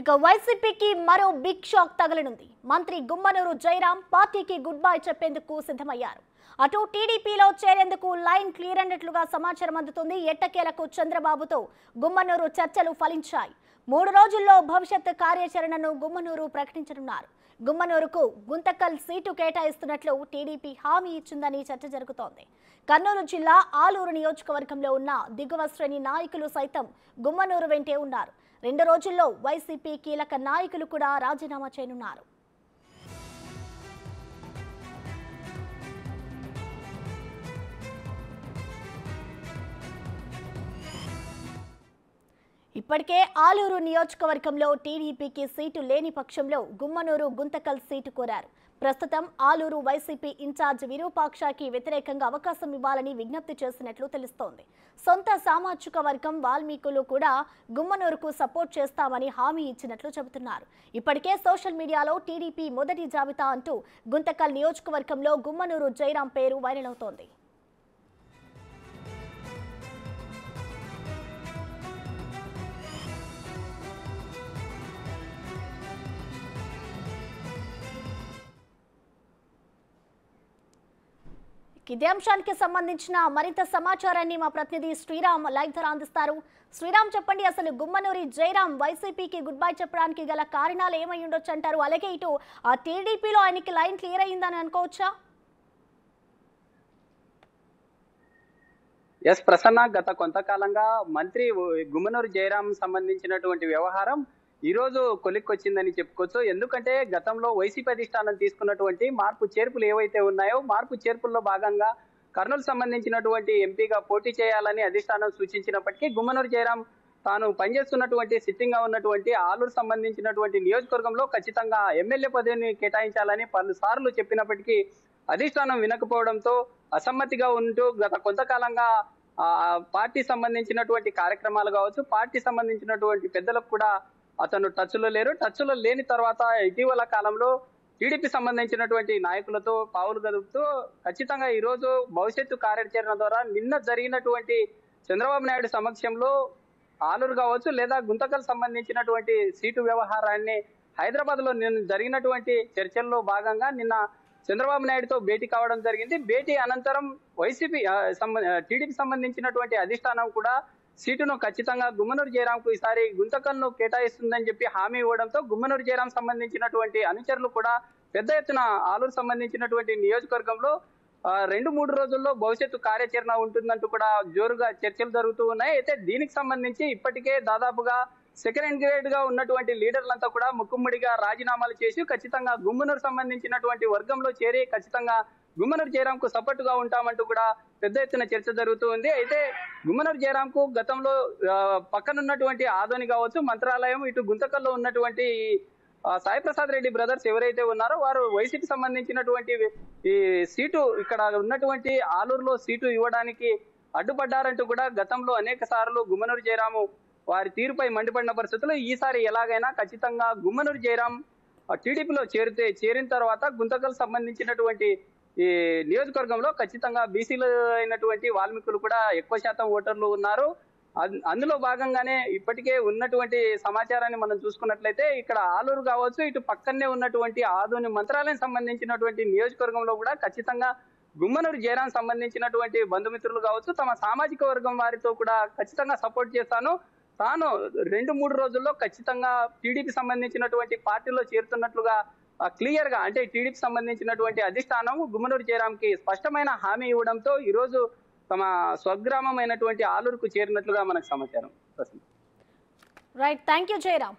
ఇక వైసీపీకి మరో బిగ్ షాక్ తగలనుంది. మంత్రి గుమ్మనూరు జయరాం పార్టీకి గుడ్ బై చెప్పేందుకు సిద్ధమయ్యారు. అటు టీడీపీలో చేరేందుకు లైన్ క్లియర్ అన్నట్లుగా సమాచారం అందుతుంది. ఎట్టకేలకు చంద్రబాబుతో గుమ్మనూరు చర్చలు ఫలించాయి. 3 రోజుల్లో భవిష్యత్ కార్యాచరణను గుమ్మనూరు ప్రకటించనున్నారు. గుమ్మనూరుకు గుంతకల్ సీటు కేటాయిస్తున్నట్లు టీడీపీ హామీ ఇచ్చిందని చర్చ జరుగుతోంది. కర్నూలు జిల్లా ఆలూరు నియోజకవర్గంలో ఉన్న దిగువ శ్రేణి నాయకులు సైతం గుమ్మనూరు వెంటే ఉన్నారు. 2 రోజుల్లో వైసీపీ కీలక నాయకులు కూడా రాజీనామా చేయనున్నారు. ఇప్పటికే ఆలూరు నియోజకవర్గంలో టీడీపీకి సీటు లేని పక్షంలో గుమ్మనూరు గుంతకల్ సీటు కోరారు. ప్రస్తుతం ఆలూరు వైసీపీ ఇన్ఛార్జ్ విరూపాక్షకి వ్యతిరేకంగా అవకాశం ఇవ్వాలని విజ్ఞప్తి చేసినట్లు తెలుస్తోంది. సొంత సామాజిక వర్గం వాల్మీకులు కూడా గుమ్మనూరుకు సపోర్ట్ చేస్తామని హామీ ఇచ్చినట్లు చెబుతున్నారు. ఇప్పటికే సోషల్ మీడియాలో టీడీపీ మొదటి జాబితా అంటూ గుంతకల్ నియోజకవర్గంలో గుమ్మనూరు జయరాం పేరు వైరల్ అవుతోంది. ఇదే అంశానికి సంబంధించిన మరింత సమాచారాన్ని మా ప్రతినిధి శ్రీరామ్ లైవ్ ద్వారా అందిస్తారు. శ్రీరామ్, చెప్పండి, అసలు గుమ్మనూరి జయరాం వైసీపీకి గుడ్ బై చెప్పడానికి గల కారణాలు ఏమై ఉండొచ్చు అంటారు? అలాగే ఇటు ఆ టీడీపీలో ఆయనకి లైన్ క్లియర్ అయిందని అనుకోవచ్చా? ఎస్ ప్రసన్న, గత కొంతకాలంగా మంత్రి గుమ్మనూరు జయరాం సంబంధించినటువంటి వ్యవహారం ఈ రోజు కొలిక్కొచ్చిందని చెప్పుకోవచ్చు. ఎందుకంటే గతంలో వైసీపీ అధిష్టానం తీసుకున్నటువంటి మార్పు చేర్పులు ఏవైతే ఉన్నాయో మార్పు చేర్పుల్లో భాగంగా కర్నూలు సంబంధించినటువంటి ఎంపీగా పోటీ చేయాలని అధిష్టానం సూచించినప్పటికీ గుమ్మనూరు జయరాం తాను పనిచేస్తున్నటువంటి సిట్టింగ్ గా ఉన్నటువంటి ఆలూరు సంబంధించినటువంటి నియోజకవర్గంలో ఖచ్చితంగా ఎమ్మెల్యే పదవిని కేటాయించాలని పలుసార్లు చెప్పినప్పటికీ అధిష్టానం వినకపోవడంతో అసమ్మతిగా ఉంటూ గత కొంతకాలంగా పార్టీ సంబంధించినటువంటి కార్యక్రమాలు కావచ్చు, పార్టీ సంబంధించినటువంటి పెద్దలకు కూడా అతను టచ్లో లేరు. టచ్లో లేని తర్వాత ఇటీవల కాలంలో టీడీపీ సంబంధించినటువంటి నాయకులతో పావులు గదుపుతూ ఖచ్చితంగా ఈ రోజు భవిష్యత్తు కార్యాచరణ ద్వారా నిన్న జరిగినటువంటి చంద్రబాబు నాయుడు సమక్షంలో ఆలూరు కావచ్చు లేదా గుంతకల్ సంబంధించినటువంటి సీటు వ్యవహారాన్ని హైదరాబాద్ లో నిన్న జరిగినటువంటి చర్చల్లో భాగంగా నిన్న చంద్రబాబు నాయుడుతో భేటీ కావడం జరిగింది. భేటీ అనంతరం వైసీపీ టీడీపీ సంబంధించినటువంటి అధిష్టానం కూడా సీటును ఖచ్చితంగా గుమ్మనూరు జయరాంకు ఈసారి గుంతకల్ను కేటాయిస్తుందని చెప్పి హామీ ఇవ్వడంతో గుమ్మనూరు జయరాం సంబంధించినటువంటి అనుచరులు కూడా పెద్ద ఎత్తున ఆలూరు సంబంధించినటువంటి నియోజకవర్గంలో 2-3 రోజుల్లో భవిష్యత్తు కార్యాచరణ ఉంటుందంటూ కూడా జోరుగా చర్చలు జరుగుతూ ఉన్నాయి. అయితే దీనికి సంబంధించి ఇప్పటికే దాదాపుగా సెకండ్ గ్రేడ్ గా ఉన్నటువంటి లీడర్లంతా కూడా ముక్కుమ్మడిగా రాజీనామాలు చేసి ఖచ్చితంగా గుమ్మనూరు సంబంధించినటువంటి వర్గంలో చేరి ఖచ్చితంగా గుమ్మనూరు జయరాంకు సపోర్ట్ గా ఉంటామంటూ కూడా పెద్ద ఎత్తున చర్చ జరుగుతూ ఉంది. అయితే గుమ్మనూరు జయరాంకు గతంలో పక్కనున్నటువంటి ఆదోని కావచ్చు, మంత్రాలయం, ఇటు గుంతకల్లో ఉన్నటువంటి సాయి ప్రసాద్ రెడ్డి బ్రదర్స్ ఎవరైతే ఉన్నారో వారు వైసీపీ సంబంధించినటువంటి ఈ సీటు ఇక్కడ ఉన్నటువంటి ఆలూరులో సీటు ఇవ్వడానికి అడ్డుపడ్డారంటూ కూడా గతంలో అనేక సార్లు గుమ్మనూరు జయరాము వారి తీరుపై మండిపడిన పరిస్థితుల్లో ఈసారి ఎలాగైనా ఖచ్చితంగా గుమ్మనూరు జయరాం టీడీపీలో చేరిన తర్వాత గుంతకల్ సంబంధించినటువంటి ఈ నియోజకవర్గంలో ఖచ్చితంగా బీసీలు అయినటువంటి వాల్మీకులు కూడా ఎక్కువ శాతం ఓటర్లు ఉన్నారు. అందులో భాగంగానే ఇప్పటికే ఉన్నటువంటి సమాచారాన్ని మనం చూసుకున్నట్లయితే ఇక్కడ ఆలూరు కావచ్చు, ఇటు పక్కనే ఉన్నటువంటి ఆదోని మంత్రాలయం సంబంధించినటువంటి నియోజకవర్గంలో కూడా ఖచ్చితంగా గుమ్మనూరు జయరాం సంబంధించినటువంటి బంధుమిత్రులు కావచ్చు, తమ సామాజిక వర్గం వారితో కూడా ఖచ్చితంగా సపోర్ట్ చేస్తాను, తాను 2-3 రోజుల్లో ఖచ్చితంగా టీడీపీ సంబంధించినటువంటి పార్టీలో చేరుతున్నట్లుగా క్లియర్ గా అంటే టీడీపీ సంబంధించినటువంటి అధిష్టానం గుమ్మనూరు జయరాంకి స్పష్టమైన హామీ ఇవ్వడంతో ఈ రోజు తమ స్వగ్రామం అయినటువంటి ఆలూరుకు చేరినట్లుగా మనకు సమాచారం. Right, thank you Jayaram.